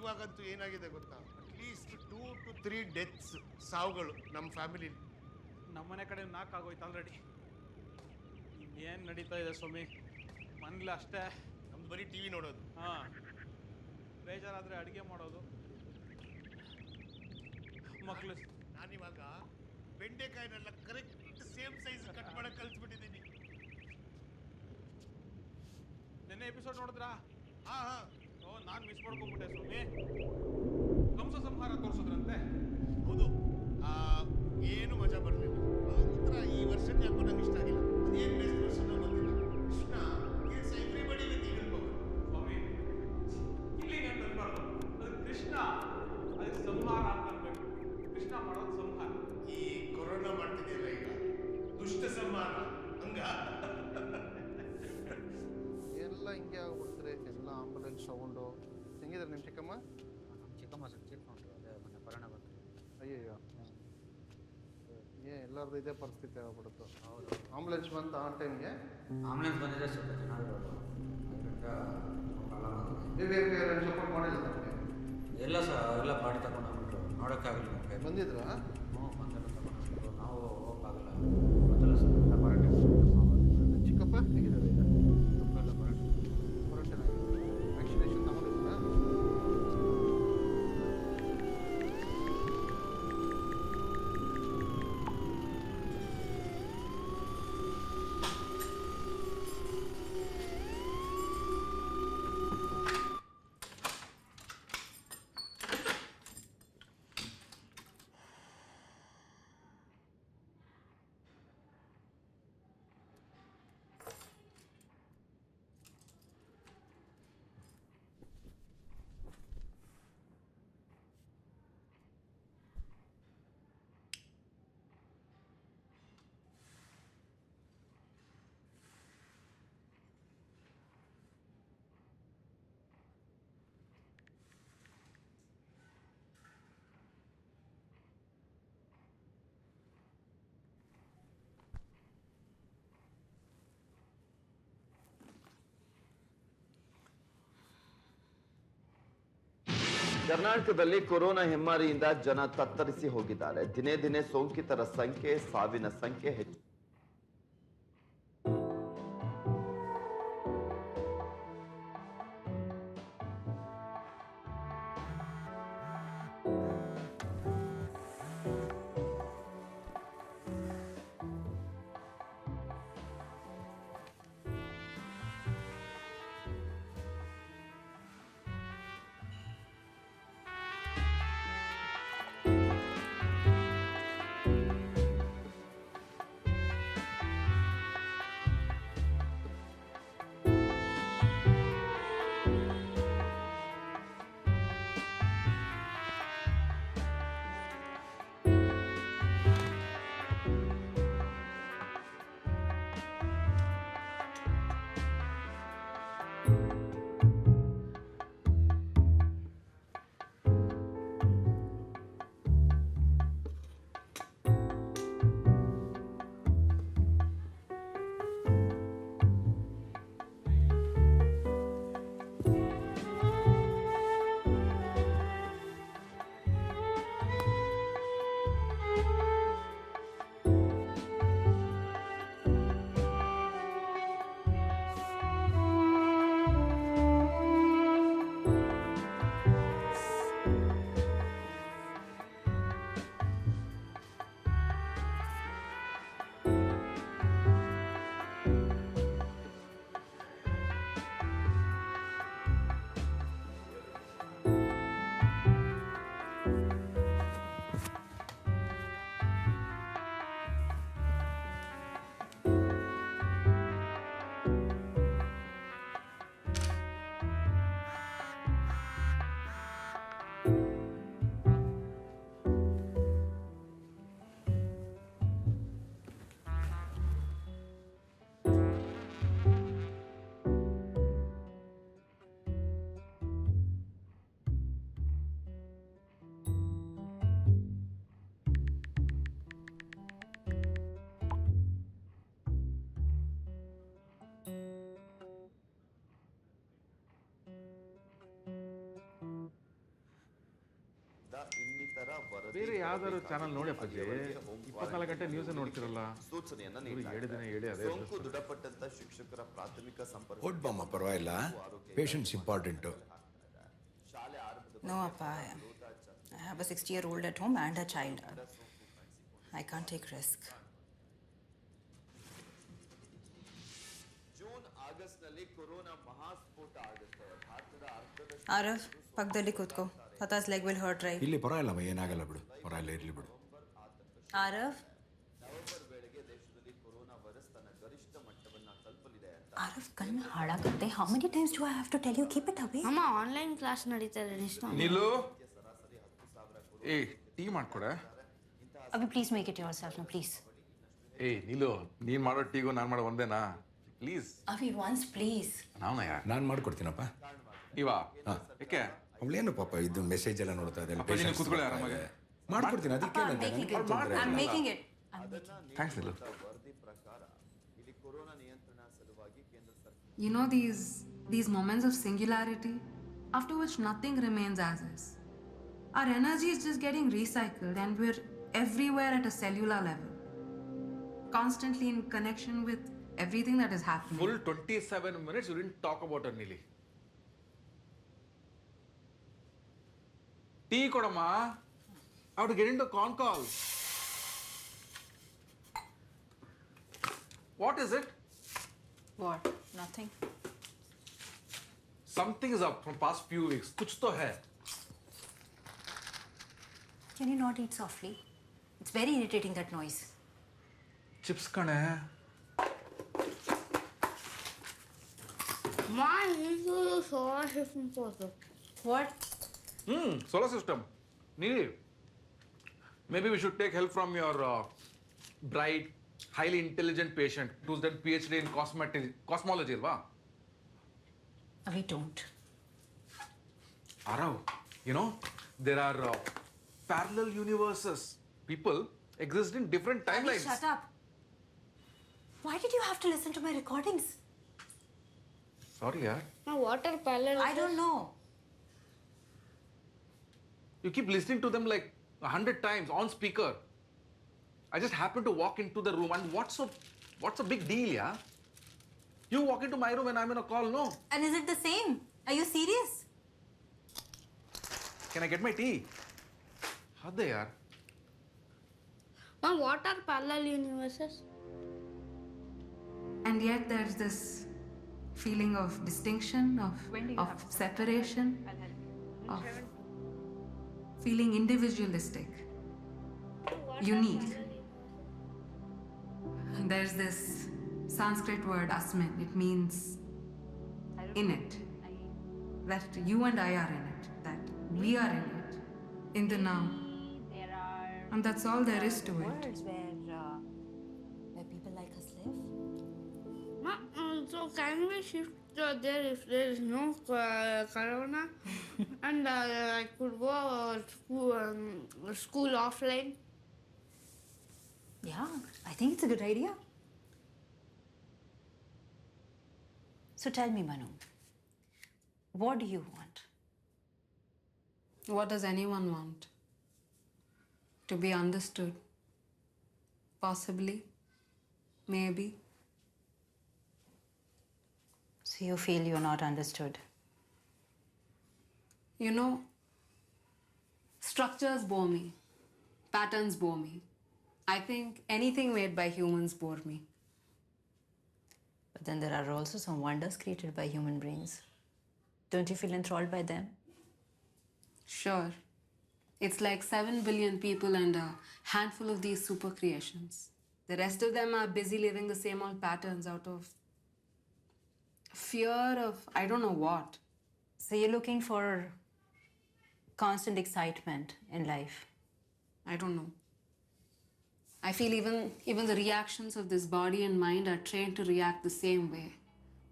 ಇವಾಗಂತೂ ಏನಾಗಿದೆ ಗೊತ್ತಾ, ಅಟ್ಲೀಸ್ಟ್ 2 to 3 ಡೆತ್ಸ್, ಸಾವುಗಳು ನಮ್ಮ ಫ್ಯಾಮಿಲಿಲಿ. ನಮ್ಮನೆ ಕಡೆ 4 ಆಗೋಯ್ತು ಆಲ್ರೆಡಿ. ಇನ್ನೇನು ನಡೀತಾ ಇದೆ ಸ್ವಾಮಿ, ಮನೇಲಿ ಅಷ್ಟೇ. ನಮ್ದು ಬರೀ ಟಿ ವಿ ನೋಡೋದು. ಹಾಂ, ಬೇಜಾರಾದರೆ ಅಡುಗೆ ಮಾಡೋದು, ಮಕ್ಕಳು. ನಾನಿವಾಗ ಬೆಂಡೆಕಾಯಿನೆಲ್ಲ ಕರೆಕ್ಟ್ ಸೇಮ್ ಸೈಜ್ ಕಟ್ ಮಾಡಕ್ಕೆ ಕಲ್ತ್ಬಿಟ್ಟಿದ್ದೀನಿ. ನೆನ್ನೆ ಎಪಿಸೋಡ್ ನೋಡಿದ್ರಾ? ಹಾಂ ಹಾಂ. ಓ, ನಾನು ಮಿಸ್ ಮಾಡ್ಕೊಂಡ್ಬಿಟ್ಟೆ ಸ್ವಾಮಿ. ಕಂಸ ಸಂಹಾರ ತೋರಿಸಿದ್ರಂತೆ. ಹೌದು, ಏನು ಮಜಾ ಬರಲಿಲ್ಲ. ಅದೊಂಥರ ಈ ವರ್ಷನ್ ಯಾಕೋ ನಂಗೆ ಇಷ್ಟ ಆಗಿಲ್ಲ. ಅದೇನು ಬೆಸ್ಟ್ ವರ್ಷನ್ ಗೊತ್ತಿಲ್ಲ. Krishna gives everybody with equal power. ಸ್ವಾಮಿ, ಇಲ್ಲಿಗೆ ಅಂತ ಅನ್ಬಾರ್ದು, ಅದು ಕೃಷ್ಣ, ಅದಕ್ಕೆ ಸಂಹಾರ ಅಂತ ಅನ್ಬೇಕು. ಕೃಷ್ಣ ಮಾಡೋದು ಸಂಹಾರ. ಈ ಕೊರೋನಾ ಮಾಡ್ತಿದೆಯಲ್ಲ ಈಗ, ದುಷ್ಟ ಸಂಹಾರ ಹಂಗ ಎಲ್ಲ ಹಿಂಗೆ ಆಗ್ಬಿಡ್ತಾರೆ. ಎಲ್ಲ ಆಂಬುಲೆನ್ಸ್ ಸೌಂಡು. ಹೆಂಗಿದ್ದಾರೆ ನಿಮ್ಮ ಚಿಕ್ಕಮ್ಮ? ನಮ್ಮ ಚಿಕ್ಕಮ್ಮ ಸಚ್ಚಿತ್ತು ನೋಡ್ರಿ, ಅದೇ ಮೊನ್ನೆ ಕೊರೋನಾ ಬಂತು. ಅಯ್ಯಯ್ಯೋ, ಎಲ್ಲರದ್ದು ಇದೇ ಪರಿಸ್ಥಿತಿ ಆಗ್ಬಿಡುತ್ತು. ಹೌದು, ಆಂಬುಲೆನ್ಸ್ ಬಂತು ಆ ಟೈಮ್ಗೆ. ಆಂಬುಲೆನ್ಸ್ ಬಂದಿದೆ, ಸ್ವಲ್ಪ ಜನ ಇರೋದು, ಅದರಿಂದ ಸಪೋರ್ಟ್ ಮಾಡಿಲ್ಲ ನಮಗೆ. ಎಲ್ಲ ಎಲ್ಲ ಪಾರ್ಟಿ ತಗೊಂಡು ಹೋಗ್ಬಿಟ್ರು, ನೋಡೋಕ್ಕಾಗಲಿಲ್ಲ ನಮಗೆ. ಬಂದಿದ್ರಾ? ಹ್ಞೂ, ಬಂದೆಲ್ಲ ತಗೊಂಡು ನಾವು ಹೋಗೋಕ್ಕಾಗಲ್ಲ, ಗೊತ್ತಲ್ಲ ಸರ್, ಎಲ್ಲ ಪಾರ್ಟಿ. ಚಿಕ್ಕಪ್ಪ ಹೇಗಿದ್ದಾರೆ ಈಗ? ಎಲ್ಲ ಪಾರ್ಟಿ ಕ್ವಾರಂಟೈನ್ ಆಗಿದೆ. ವ್ಯಾಕ್ಸಿನೇಷನ್ ತಗೊಂಡಿದ್ದೀರಾ? ಕರ್ನಾಟಕದಲ್ಲಿ ಕೊರೋನಾ ಹೆಮ್ಮಾರಿಯಿಂದ ಜನ ತತ್ತರಿಸಿ ಹೋಗಿದ್ದಾರೆ. ದಿನೇ ದಿನೇ ಸೋಂಕಿತರ ಸಂಖ್ಯೆ, ಸಾವಿನ ಸಂಖ್ಯೆ ಹೆಚ್ಚು. ಬೇರೆ ಯಾವ್ದಾದ್ರು ಚಾನಲ್ ನೋಡಿ ಅಪ್ಪಾಜಿ. 24 ಗಂಟೆ ನ್ಯೂಸ್ ನೋಡ್ತಿರಲ್ಲ. ಸೂಚನೆಯನ್ನ ಏಳು ದಿನ ಹೇಳಿ ಅದೇ ಸೋಂಕು ದೃಢಪಟ್ಟಂತ ಶಿಕ್ಷಕರ ಪ್ರಾಥಮಿಕ ಸಂಪರ್ಕ ಒಡ್ಬಮ್ಮ ಪರವಾಗಿಲ್ಲ, ಪೇಷಂಟ್ಸ್ ಇಂಪಾರ್ಟೆಂಟು. ಶಾಲೆ ಆರಂಭದ No, Appa. I have a 60-year-old at home and a child. I can't take risk. June August ನಲ್ಲಿ ಕೊರೋನಾ ಮಹಾಸ್ಫೋಟ ಆಗುತ್ತೆ. ಭಾರತದ ಅರ್ಧದಷ್ಟು Arav, pagdali kutko. Tata's leg will hurt, right? ಇಲ್ಲಿ ಪರವಾಗಿಲ್ಲಮ್ಮ, ಏನಾಗಲ್ಲ ಬಿಡು, ಪರವಾಗಿಲ್ಲ, ಇರಲಿ ಬಿಡು. Arav? ನವೆಂಬರ್ ವೇಳೆಗೆ ದೇಶದಲ್ಲಿ ಕೊರೋನಾ ವೈರಸ್ ತನ್ನ ಗರಿಷ್ಠ ಮಟ್ಟವನ್ನ ತಲುಪಲಿದೆ ಅಂತ Arav, kanna halagutte. How many times do I have to tell you? Keep it away. ಅಮ್ಮ ಆನ್ಲೈನ್ ಕ್ಲಾಸ್ ನಡೀತಾ ಇದೆ ನಿಷ್ಠಾ. ನೀಲು ಟೀ ಮಾಡ್ಕೊಡೆ. Abhi, please make it yourself, no, please. Neelu ನೀನ್ ಮಾಡೋ ಟೀಗೂ ನಾನು ಮಾಡೋ ಒಂದೇನಾ? ಪ್ಲೀಸ್. Abhi, once, please. ನಾವ್ನ ಯಾರು ನಾನು ಮಾಡ್ಕೊಡ್ತೀನಪ್ಪ. ನೀವಾ? ಯಾಕೆ? ಅವಳೇನು ಪಾಪ ಇದು ಮೆಸೇಜ್ ಎಲ್ಲ ನೋಡ್ತಾ ಇದ್ದಾಳೆ. ಅಪ್ಪಾಜಿ, ನೀವು ಕೂತ್ಕೊಳ್ಳಿ ಆರಾಮಾಗಿ. ಮಾಡ್ಕೊಡ್ತೀನಿ, ಅದಕ್ಕೆ I'm making it. I'm making it. Thanks Neelu. ವರದಿ ಪ್ರಕಾರ ಇಲ್ಲಿ ಕೊರೋನಾ ನಿಯಂತ್ರಣ ಸಲುವಾಗಿ ಕೇಂದ್ರ ಸರ್ಕಾರ You know these moments of singularity, after which nothing remains as is. Our energy is just getting recycled and we're everywhere at a cellular level. Constantly in connection with everything that is happening. Full 27 minutes you didn't talk about her, Neeli. Tea kodama. I have to get into a con call. What is it? What? Nothing. Something is up from past few weeks. Kuch to hai. Can you not eat softly? It's very irritating, that noise. Chips kane. ಅಮ್ಮ ಇದು solar system photo. What? Solar system. Neeli. Maybe we should take help from your bright, highly intelligent patient who's done PhD in cosmology, alva? We don't. Arav, you know, there are parallel universes. People exist in different timelines. Shut up. Why did you have to listen to my recordings? Sorry, yaar. Water parallel. I don't know. You keep listening to them like 100 times on speaker. I just happened to walk into the room and what's a big deal, yeah? You walk into my room when I'm in a call, no? And is it the same? Are you serious? Can I get my tea? Hadde, yaar. Water parallel universes. And yet there's this feeling of distinction, of separation, of feeling individualistic, unique. There's this Sanskrit word Asmin. It means in it. That you and I are in it. That we are in it. In the now. And that's all there is to it. Words where people like us live. So can we shift there if there is no corona and I could go school offline? Yeah, I think it's a good idea. So tell me, Manu, what do you want? What does anyone want? To be understood. Possibly. Maybe. So you feel you're not understood? You know, structures bore me. Patterns bore me. I think anything made by humans bore me. But then there are also some wonders created by human brains. Don't you feel enthralled by them? Sure. It's like 7 billion people and a handful of these super creations. The rest of them are busy living the same old patterns out of fear of I don't know what. So you're looking for constant excitement in life? I don't know. I feel even the reactions of this body and mind are trained to react the same way.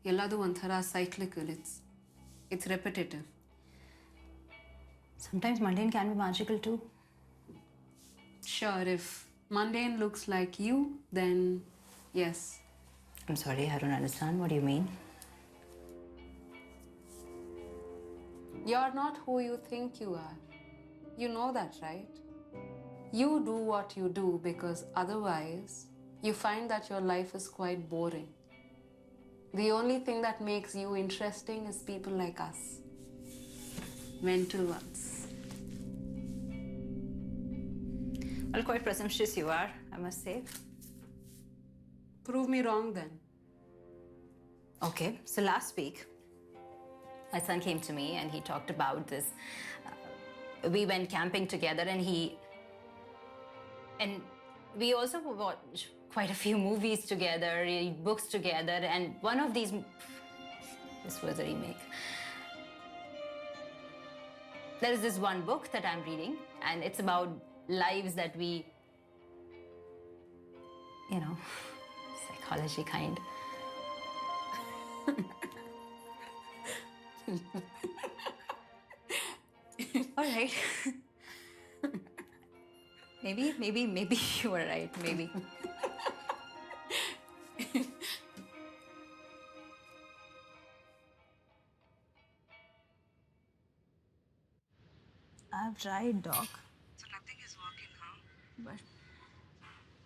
Elladu onthara cyclical. It's repetitive. Sometimes mundane can be magical too. Sure, if mundane looks like you, then yes. I'm sorry, I don't understand. What do you mean? You're not who you think you are. You know that, right? You do what you do because otherwise you find that your life is quite boring. The only thing that makes you interesting is people like us. Mental ones. Well, quite presumptuous you are, I must say. Prove me wrong then. Okay, so last week, my son came to me and he talked about this. We went camping together and we also watched quite a few movies together, read books together, and one of these, this was a remake. There is this one book that I'm reading, and it's about lives that we, psychology kind. All right. Maybe you were right, maybe. I've tried, Doc. So nothing is working, huh? But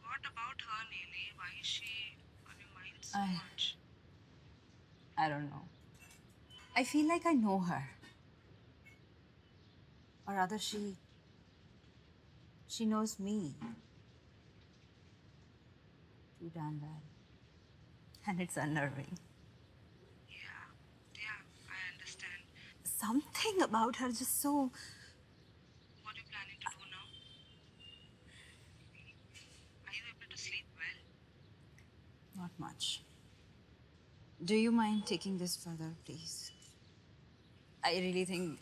What about her, Neeli? Why is she on your mind so much? I don't know. I feel like I know her. Or rather, she knows me. Too damn well. And it's unnerving. Yeah, I understand. Something about her just so... What are you planning to do now? Are you able to sleep well? Not much. Do you mind taking this further, please? I really think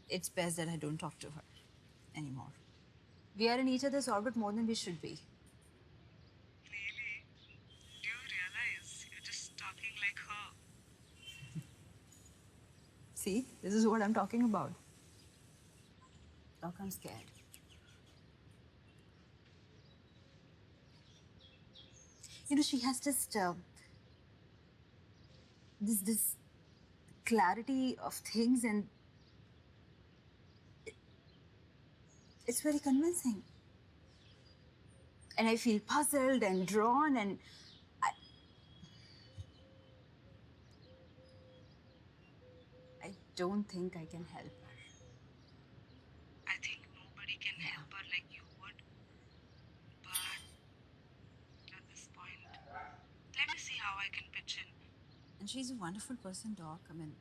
it's best that I don't talk to her anymore. We are in each other's orbit more than we should be. Neeli, do you realize you're just talking like her? See, this is what I'm talking about. Doc, I'm scared. She has just this clarity of things, and it's very convincing. And I feel puzzled and drawn, and I don't think I can help her. I think nobody can help her like you would. But at this point, let me see how I can pitch in. And she's a wonderful person, Doc. I mean,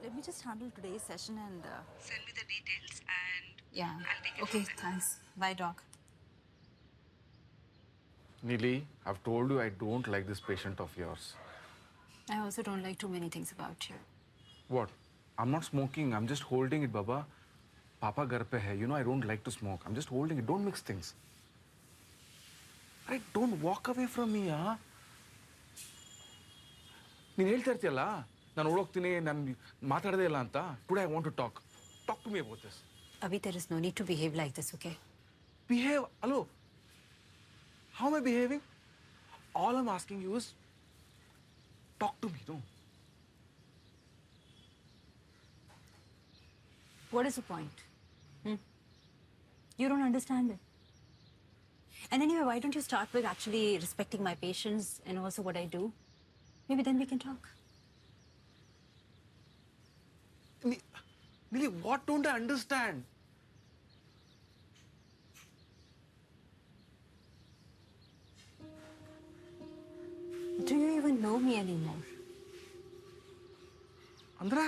let me just handle today's session and... Send me the details and Yeah. I'll take it Okay, from there. thanks. Bye, Doc. Neeli, I've told you I don't like this patient of yours. I also don't like too many things about you. What? I'm not smoking. I'm just holding it, Baba. Papa ghar pe hai. I don't like to smoke. I'm just holding it. Don't mix things. Right? Don't walk away from me, huh? ನೀನು ಹೇಳ್ತಾ ಇರ್ತೀಯಲ್ಲ ನಾನು ಓಡೋಗ್ತೀನಿ ನಾನು ಮಾತಾಡದೇ ಇಲ್ಲ ಅಂತ today I want to talk to me about this Abhi, there is no need to behave like this, okay? Behave? Hello? How am I behaving? All I'm asking you is talk to me, no? What is the point? You don't understand it. And anyway, why don't you start with actually respecting my patience and also what I do? Maybe then we can talk. Neeli, what don't I understand? Do you even know me anymore? Andra?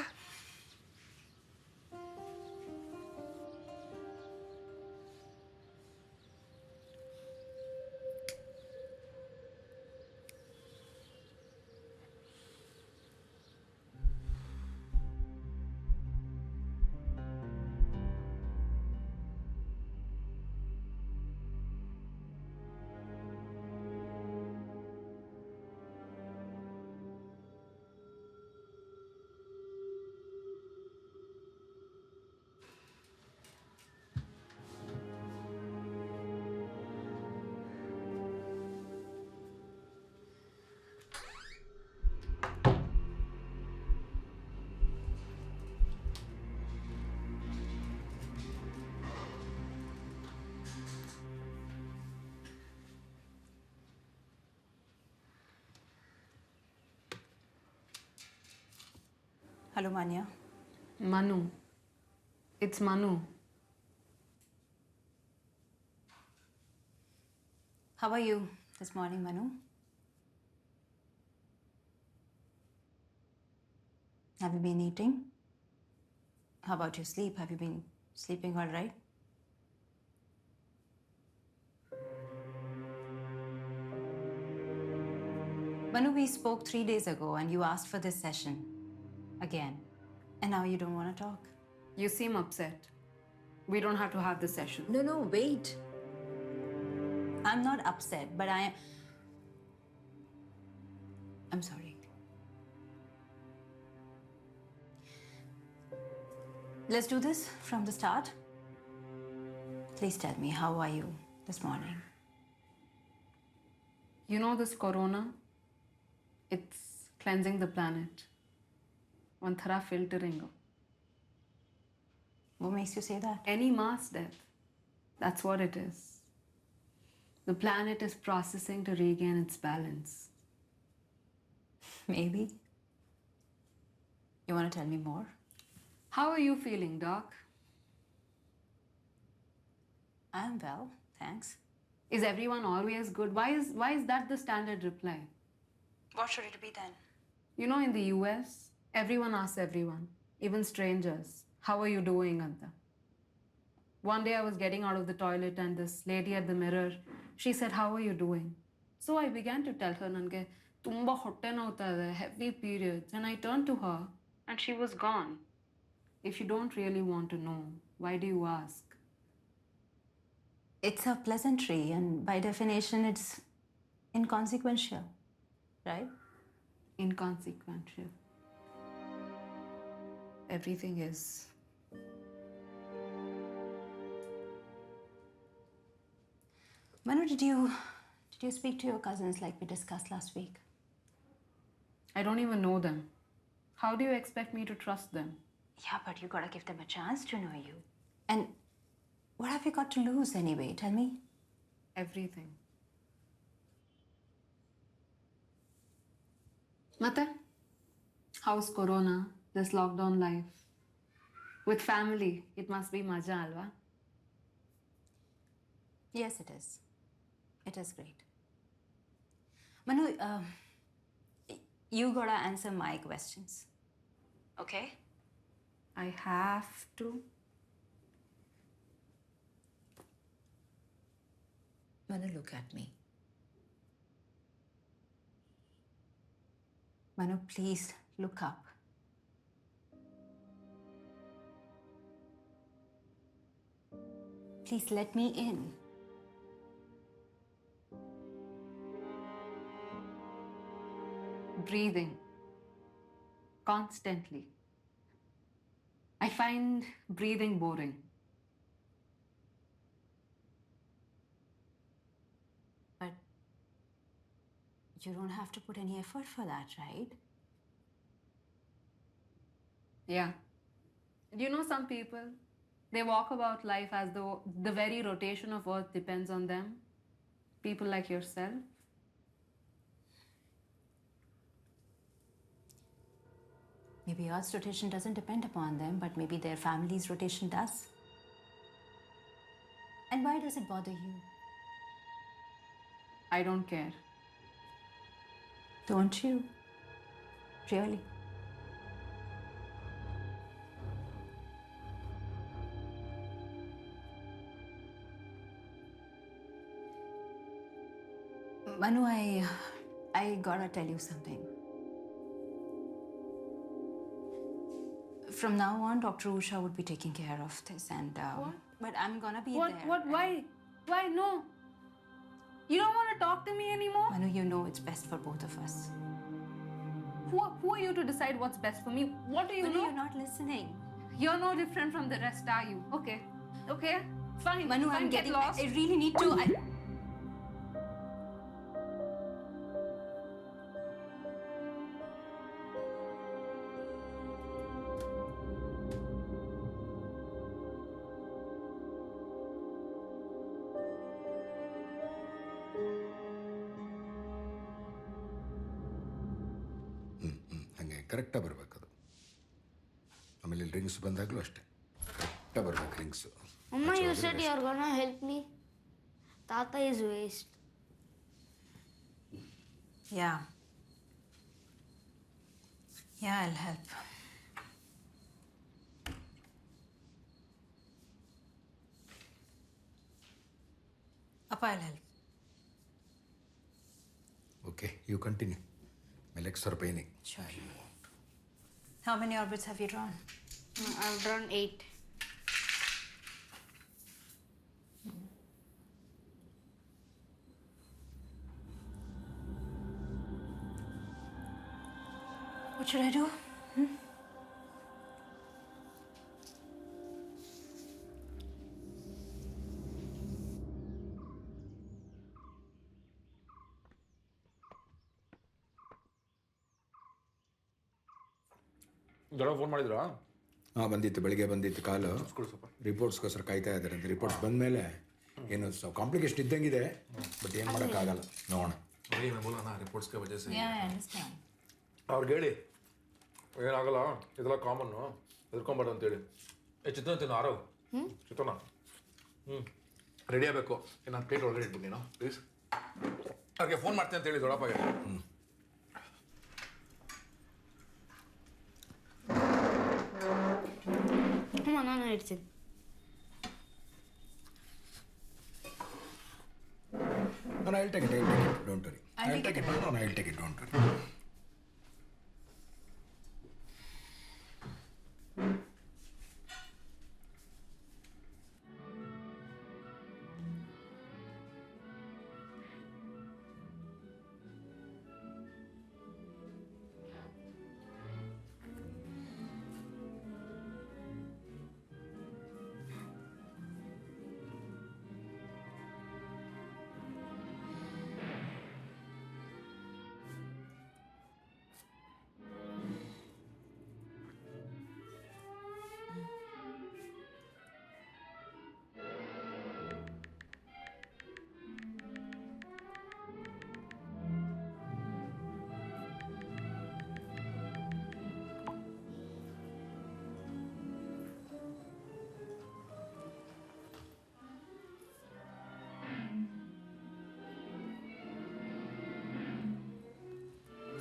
Hello, Manya. Manu. It's Manu. How are you this morning, Manu? Have you been eating? How about your sleep? Have you been sleeping all right? Manu, we spoke 3 days ago and you asked for this session again. And now you don't want to talk. You seem upset. We don't have to have this session. No, wait. I'm not upset, but I'm sorry. Let's do this from the start. Please tell me, how are you this morning? You know this corona? It's cleansing the planet. One thara filtering. What makes you say that? Any mass death. That's what it is. The planet is processing to regain its balance. Maybe. You want to tell me more? How are you feeling, Doc? I'm well, thanks. Is everyone always good? Why is that the standard reply? What should it be then? You know, in the US, everyone asks everyone, even strangers, how are you doing, Anta? One day I was getting out of the toilet and this lady at the mirror, she said, how are you doing? So I began to tell her, Nange, tumba hotte nauta ide, heavy periods. And I turned to her and she was gone. If you don't really want to know, why do you ask? It's a pleasantry, and by definition, it's inconsequential, right? Inconsequential. Everything is. Manu, did you speak to your cousins like we discussed last week? I don't even know them. How do you expect me to trust them? Yeah, but you gotta give them a chance to know you. And what have you got to lose anyway? Tell me. Everything. Mate, how's Corona, this lockdown life? With family, it must be maja, alva? Yes, it is. It is great. Manu, you gotta answer my questions. Okay? I have to. Manu, look at me. Manu, please look up. Please let me in. Breathing. Constantly. I find breathing boring. But you don't have to put any effort for that, right? Yeah. Do you know some people? They walk about life as though the very rotation of Earth depends on them. People like yourself. Maybe Earth's rotation doesn't depend upon them, but maybe their family's rotation does. And why does it bother you? I don't care. Don't you? Really? Manu, I gotta tell you something. From now on, Dr. Usha would be taking care of this, and What? but I'm gonna be What? there. What? Why? Why? No. You don't want to talk to me anymore? Manu, you know it's best for both of us. Who are you to decide what's best for me? What do you Manu, know? you're not listening. You're no different from the rest, are you? Okay. Okay. Fine. Manu, Fine, I'm get getting. lost. I really need to. ಹಂಗೆ ಕರೆಕ್ಟಾಗಿ ಬರಬೇಕದು. Drinks ಬಂದಾಗಲೂ ಅಷ್ಟೇ ಕರೆಕ್ಟಾಗಿ ಬರ್ಬೇಕು drinks. Mama, you said you're gonna help me. Tata is waste. Yeah. Yeah, I'll help. Appa, I'll help. Okay you continue. My legs are paining. Sure. How many orbits have you drawn? I've drawn 8. What should I do? ದೊಡ್ಡ phone ಮಾಡಿದ್ರಾ? ಹಾಂ ಬಂದಿತ್ತು, ಬೆಳಿಗ್ಗೆ ಬಂದಿತ್ತು ಕಾಲು. ಸ್ವಲ್ಪ ರಿಪೋರ್ಟ್ಸ್ಗೋಸ್ಕರ ಕಾಯ್ತಾ ಇದ್ದಾರೆ ಅಂತ. ರಿಪೋರ್ಟ್ಸ್ ಬಂದಮೇಲೆ ಏನು ಕಾಂಪ್ಲಿಕೇಶನ್ ಇದ್ದಂಗಿದೆ, ಬಟ್ ಏನು ಮಾಡೋಕ್ಕಾಗಲ್ಲ, ನೋಡೋಣ. वही मैं बोला ना रिपोर्ट्स के वजह से. Yeah, I understand. ಅವ್ರಿಗೆ ಹೇಳಿ ಏನಾಗಲ್ಲ, ಇದೆಲ್ಲ ಕಾಮನ್ನು, ಎದ್ಕೊಂಬಾರ್ದು ಅಂತೇಳಿ. ಚಿತ್ರನ ತಿನ್ನು ಆರವ್ ಚಿತ್ರನ. ರೆಡಿ ಆಗಬೇಕು. ನಾನು ಪ್ಲೇಟ್ ಒಳಗಡೆ ಇಟ್ಬಿಟ್ಟು ನೀನು ಪ್ಲೀಸ್. ಅವ್ರಿಗೆ ಫೋನ್ ಮಾಡ್ತೀನಿ ಅಂತ ಹೇಳಿ ದೊಡ್ಡಪ್ಪಗೆ. ನಾನು ಇಡ್ತೀನಿ. No, I'll take it, don't worry. I'll take it, no, I'll take it, don't worry.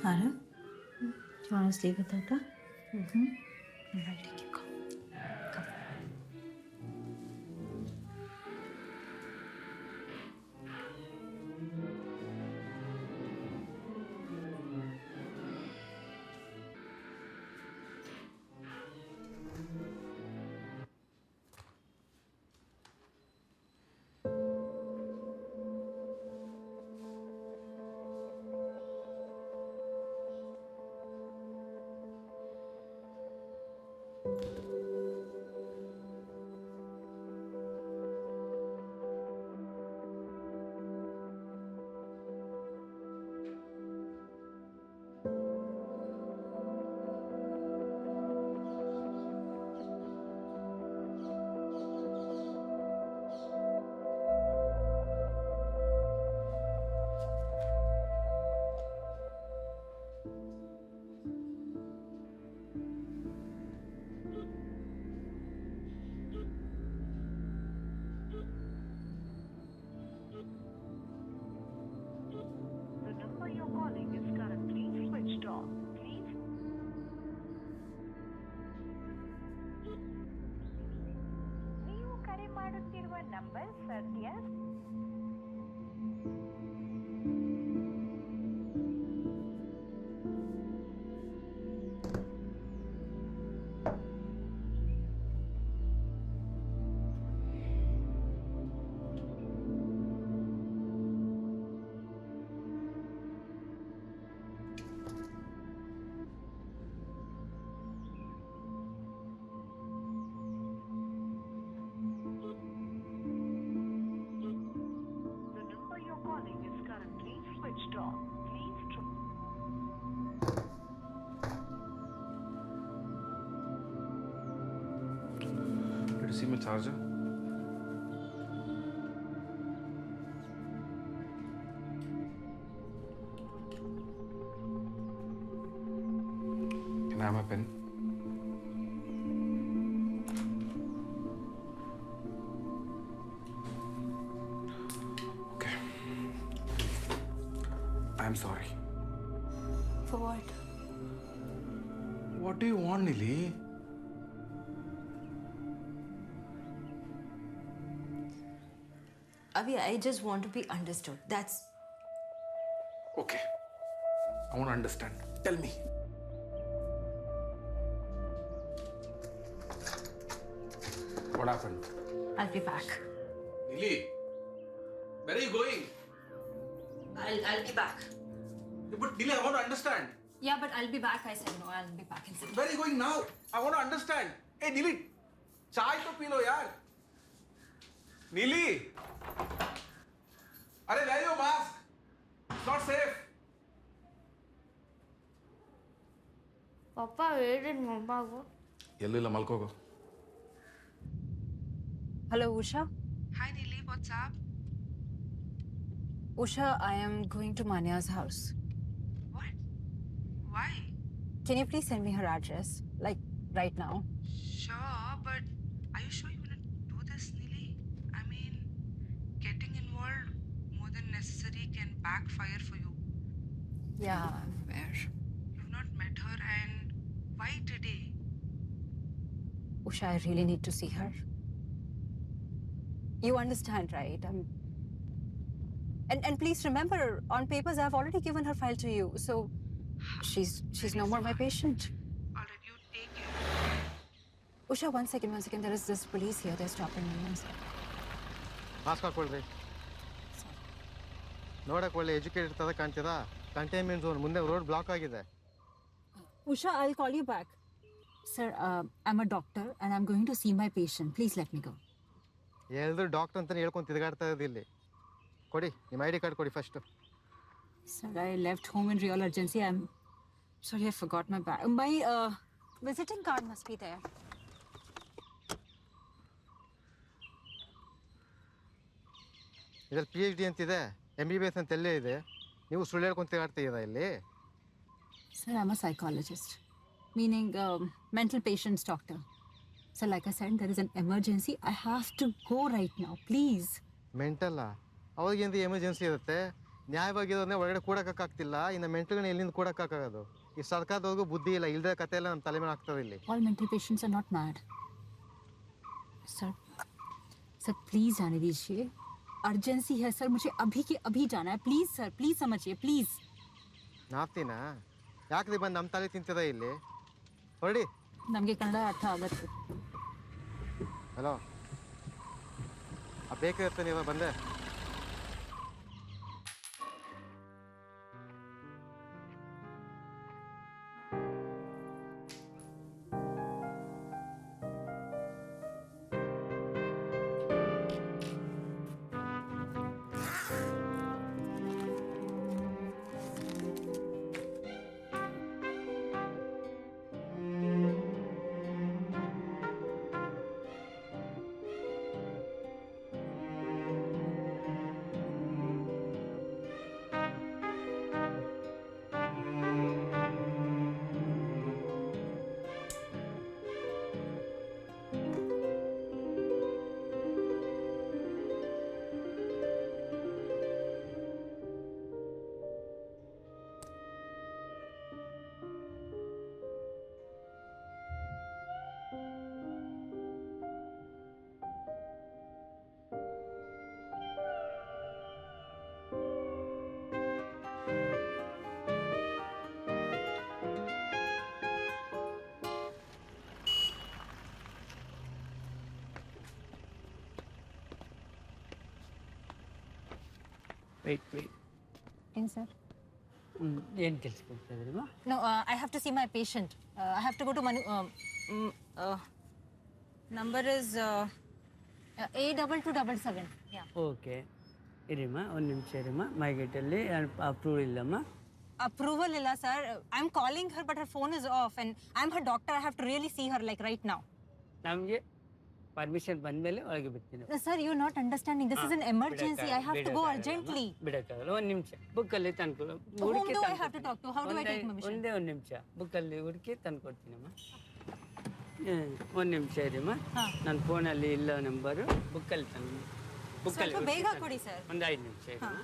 Manu, do you want to sleep with Tata? Mm-hmm. I'll take you. Come. Come. Number ಸದ್ಯ Did you see my charger? Can I have my pen? I'm sorry. For what? What do you want, Nili? Avi, I just want to be understood. That's... Okay. I want to understand. Tell me. What happened? I'll be back. Nili, where are you going? I'll be back. But Nili, I want to understand. Yeah, but I'll be back. I said no, I'll be back in a second. Where are you going now? I want to understand. Hey, Nili, chai to pee lo, yaar. Nili! Arey, wear your mask. It's not safe. Papa, where did Mama go? Yellila malkogo. Hello, Usha. Hi, Neeli, what's up? Usha, I am going to Manya's house. What? Why? Can you please send me her address? Like, right now? Sure, but are you sure you want to do this, Neeli? I mean, getting involved more than necessary can backfire for you. Yeah, I'm aware. You've not met her, and why today? Usha, I really need to see her. You understand, right? And please remember, on papers, I've already given her file to you, so she's no more my patient. All right, you take care. Usha, one second. There is this police here. They're stopping me. One second. Mask ಹಾಕೊಳ್ರಿ. ನೋಡಕ್ಕೆ ಒಳ್ಳೆ educated ಥರ ಕಾಣ್ತಿದಾ? Containment zone ಮುಂದೆ road block ಆಗಿದೆ. Usha, I'll call you back. Sir, I'm a doctor and I'm going to see my patient. Please let me go. ಎಲ್ಲರೂ doctor ಅಂತಲೇ ಹೇಳ್ಕೊಂಡು ತಿರುಗಾಡ್ತಾ ಇರೋದು ಇಲ್ಲಿ. ಕೊಡಿ, ನಿಮ್ಮ ID ಕಾರ್ಡ್ ಕೊಡಿ first. Sir, I left home in real urgency. I'm sorry, I forgot my bag. My visiting card must be there. ಇದರಲ್ಲಿ PhD ಅಂತಿದೆ, MBBS ಅಂತ ಎಲ್ಲೇ ಇದೆ. ನೀವು ಸುಳ್ಳು ಹೇಳ್ಕೊಂಡು ತಿರುಗಾಡ್ತಾ ಇದ್ದೀರಾ ಇಲ್ಲಿ? Sir, I'm a psychologist, meaning mental patients doctor. So like I said, there is an emergency. I have to go right now, please. ಮೆಂಟಲ್ಲ? ಅವಾಗೇನು ಎಮರ್ಜೆನ್ಸಿ ಇರುತ್ತೆ? ನ್ಯಾಯವಾಗಿರೋದನ್ನೇ ಒಳಗಡೆ ಕೂಡಕ್ಕಾಗ್ತಿಲ್ಲ, ಇನ್ನು ಮೆಂಟಲ್ಗಳನ್ನ ಎಲ್ಲಿಂದ ಕೂಡಕ್ಕಾಗೋದು? ಈ ಸರ್ಕಾರದವ್ರಿಗೂ ಬುದ್ಧಿ ಇಲ್ಲ, ಇಲ್ಲದೆ ಕತೆ ಎಲ್ಲ ನಮ್ಮ ತಲೆ ಮೇಲೆ ಆಗ್ತದೆ ಇಲ್ಲಿ. All mental patients are not mad. Sir, please जाने दीजिए. अर्जेंसी है सर, मुझे अभी के अभी जाना है. प्लीज सर, प्लीज समझिए, प्लीज. ನಾಪ್ತೀನಾ? ಯಾಕ್ರಿ ಬಂದು ನಮ್ಮ ತಲೆ ತಿಂತಿದ ಇಲ್ಲಿ? ಹೊರಡಿ. ನಮಗೆ ಕನ್ನಡ ಅರ್ಥ ಆಗುತ್ತೆ. ಹಲೋ, ಬೇಕಾಗುತ್ತೆ ನೀವು ಬಂದೆ. Wait. In sir. ಏನು ಕೆಲಸಕ್ಕೆ ಹೋಗ್ತಾ ಇದ್ದೀರಮ್ಮ? No, I have to see my patient. I have to go to Manu. Number is A2277. Yeah. Okay ಇರಿಮ್ಮ, ಒಂದು ನಿಮಿಷ ಇರಿಮ್ಮ. ಮೈಗೇಟಲ್ಲಿ ಅಪ್ರೂವಲ್ ಇಲ್ಲಮ್ಮ. Approval illa sir. I'm calling her but her phone is off and I'm her doctor. I have to really see her like right now. ನಮಗೆ permission ಬಂದಮೇಲೆ ಒಳಗೆ ಬಿಡ್ತೀನಿ. No, sir, you're not understanding. This is an emergency. I have to go urgently. ಬಿಡಕ್ಕಾಗಲ್ಲ. ಒಂದು ನಿಮಿಷ ಬುಕ್ಕಲ್ಲಿ ತಂದ್ಕೊಡು. Whom do I have to talk to? How do I take permission? ಒಂದು ನಿಮಿಷ ಬುಕ್ಕಲ್ಲಿ ಹುಡುಕಿ ತಂದ್ಕೊಡ್ತೀನಮ್ಮ. ಒಂದು ನಿಮಿಷ ಇರಿಮ್ಮ. ನನ್ನ ಫೋನಲ್ಲಿ ಇಲ್ಲ ನಂಬರು, ಬುಕ್ಕಲ್ಲಿ ತಂದು ಸ್ವಲ್ಪ ಬೇಗ ಕೊಡಿ ಸರ್. ಒಂದು 5 ನಿಮಿಷ ಇರಿಮ್ಮ.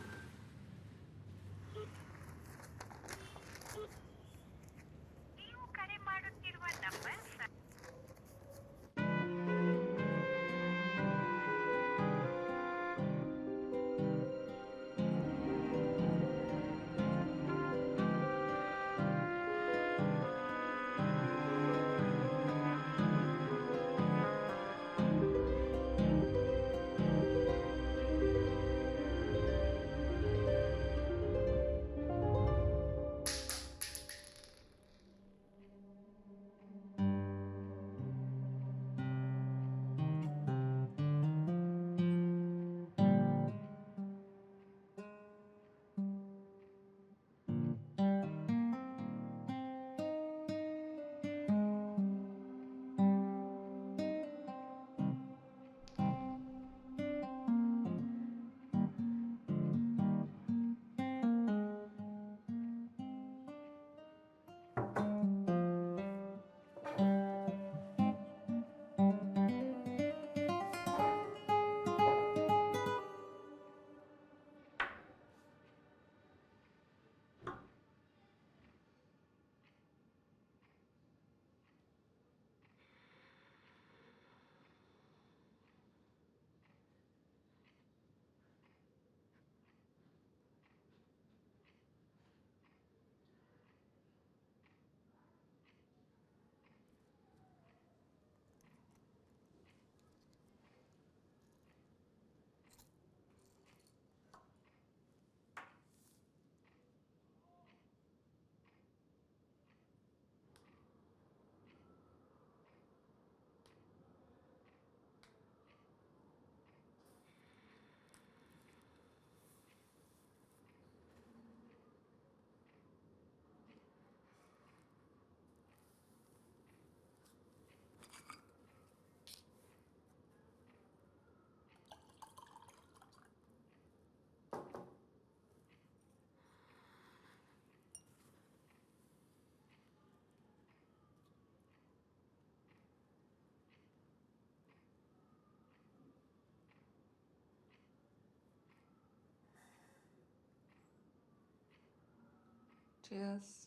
Cheers.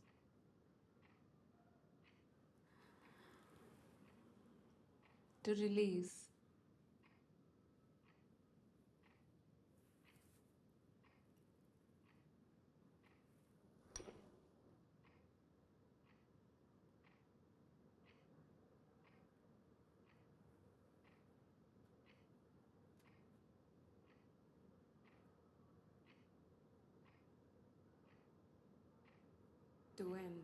To release. To end.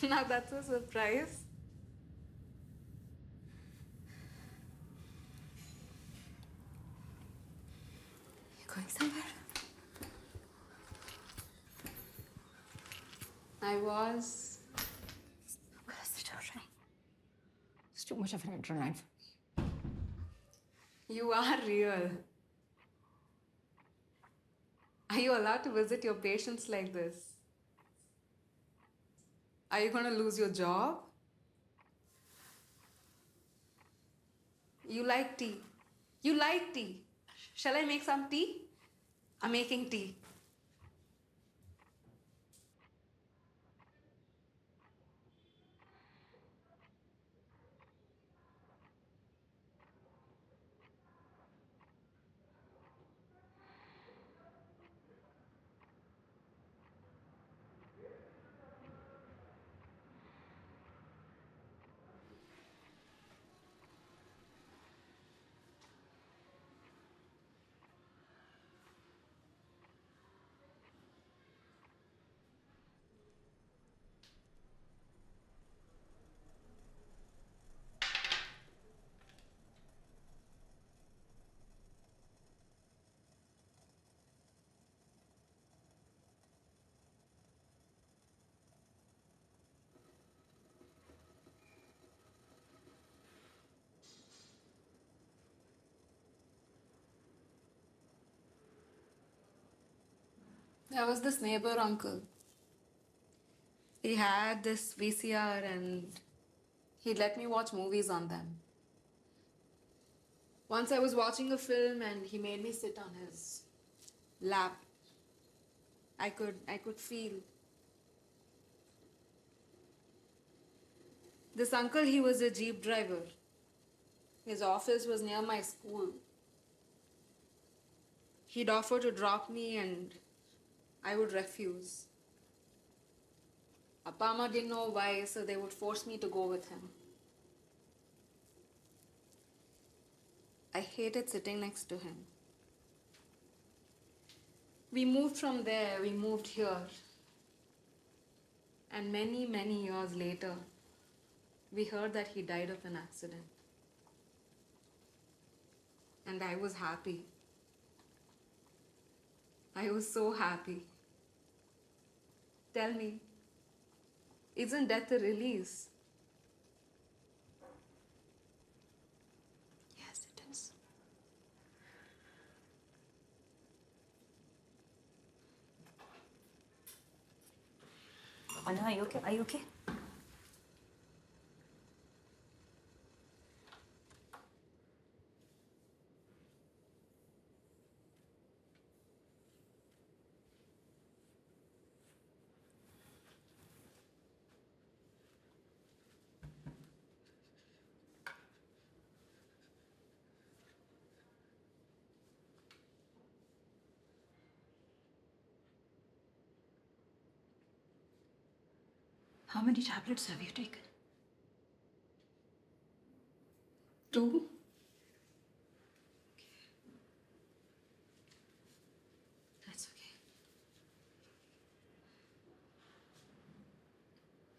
Now that's a surprise. You going somewhere? I was. Close the door, right? It's too much of an adrenaline. You are real. Are you allowed to visit your patients like this? Are you going to lose your job? You like tea. You like tea. Shall I make some tea? I'm making tea. There was this neighbor uncle. He had this VCR and he let me watch movies on them. Once I was watching a film and he made me sit on his lap. I could feel. This uncle, he was a jeep driver. His office was near my school. He'd offer to drop me and I would refuse. Appa Amma didn't know why, so they would force me to go with him. I hated sitting next to him. We moved from there, we moved here. And many, many years later, we heard that he died of an accident. And I was happy. I was so happy. Tell me, isn't death a release? Yes, it is. Manu, are you okay? Are you okay? How many tablets have you taken? 2. That's okay.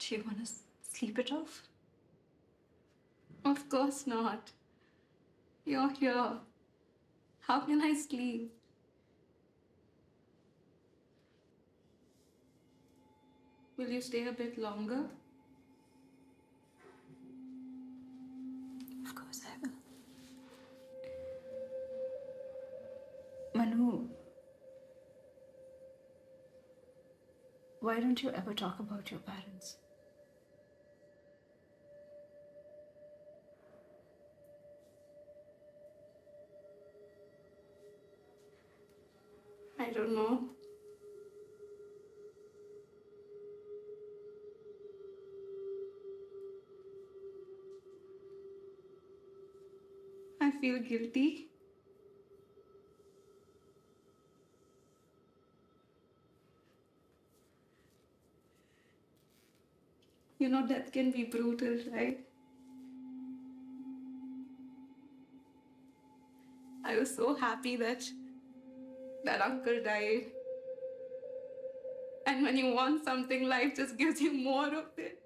Do you want to sleep it off? Of course not. You're here. How can I sleep? Will you stay a bit longer? Of course I will. Manu, why don't you ever talk about your parents? I don't know. I feel guilty. You know, death can be brutal, right? I was so happy that uncle died. And when you want something, life just gives you more of it.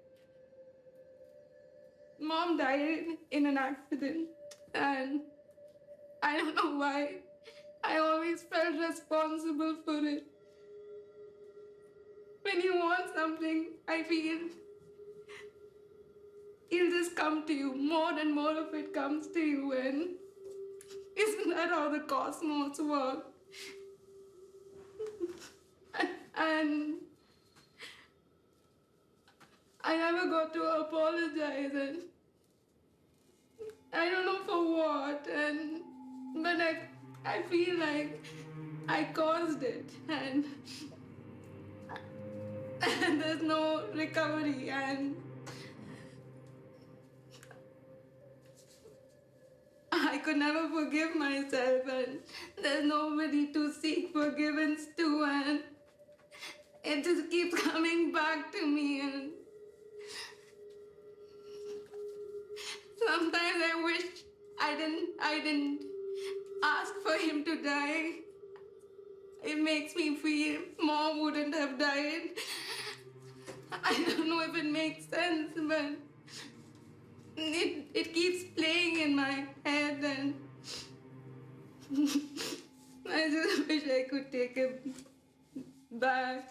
Mom died in an accident, and I don't know why. I always felt responsible for it. When you want something, I feel it'll just come to you. More and more of it comes to you, and isn't that how the cosmos works? And I never got to apologize, and I don't know for what, but I feel like I caused it, and there's no recovery, and I could never forgive myself, and there's nobody to seek forgiveness to, and it just keeps coming back to me, and sometimes I wish I didn't ask for him to die. It makes me feel Mom wouldn't have died. I don't know if it makes sense, but it keeps playing in my head, and I just wish I could take it back.